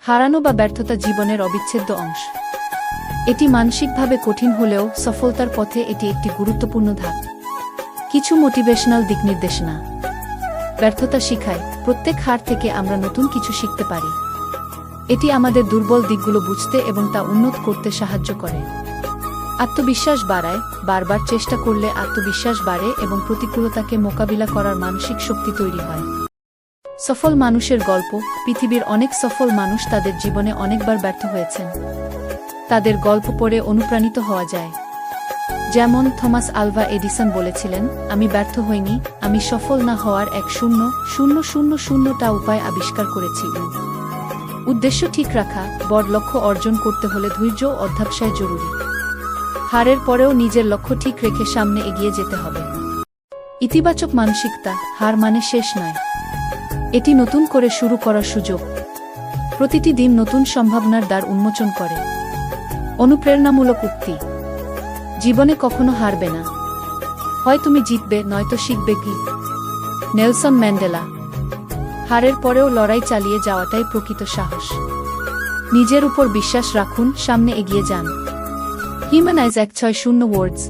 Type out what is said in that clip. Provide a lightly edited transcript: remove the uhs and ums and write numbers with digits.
হারানো বা ব্যর্থতা জীবনের অবিচ্ছেদ্য অংশ। এটি মানসিকভাবে কঠিন হলেও সফলতার পথে এটি একটি গুরুত্বপূর্ণ ধাপ। কিছু মোটিভেশনাল দিকনির্দেশনা। ব্যর্থতা শিখায়, প্রত্যেক হার থেকে আমরা নতুন কিছু শিখতে পারি। এটি আমাদের দুর্বল দিকগুলো বুঝতে এবং তা উন্নত করতে সাহায্য করে। আত্মবিশ্বাস বাড়ায়, বারবার চেষ্টা করলে আত্মবিশ্বাস বাড়ে এবং প্রতিকূলতাকে মোকাবিলা করার মানসিক শক্তি তৈরি হয়। সফল মানুষের গল্প। পৃথিবীর অনেক সফল মানুষ তাদের জীবনে অনেকবার ব্যর্থ হয়েছেন। তাদের গল্প পড়ে অনুপ্রাণিত হওয়া যায়। যেমন থমাস আলভা এডিসন বলেছিলেন, আমি ব্যর্থ হইনি, আমি সফল না হওয়ার 1,000,000টা উপায় আবিষ্কার করেছি। উদ্দেশ্য ঠিক রাখা। বড় লক্ষ্য অর্জন করতে হলে ধৈর্য ও অধ্যবসায় জরুরি। হারের পরেও নিজের লক্ষ্য ঠিক রেখে সামনে এগিয়ে যেতে হবে। ইতিবাচক মানসিকতা। হার মানে শেষ নয়, এটি নতুন করে শুরু করার সুযোগ। প্রতিটি দিন নতুন সম্ভাবনার দ্বার উন্মোচন করে। অনুপ্রেরণামূলক উক্তি। জীবনে কখনো হারবে না, হয় তুমি জিতবে নয়তো শিখবে কি। Nelson Mandela. হারের পরেও লড়াই চালিয়ে যাওয়াটাই প্রকৃত সাহস। নিজের উপর বিশ্বাস রাখুন, সামনে এগিয়ে যান। হিউম্যানাইজ 160 ওয়ার্ডস।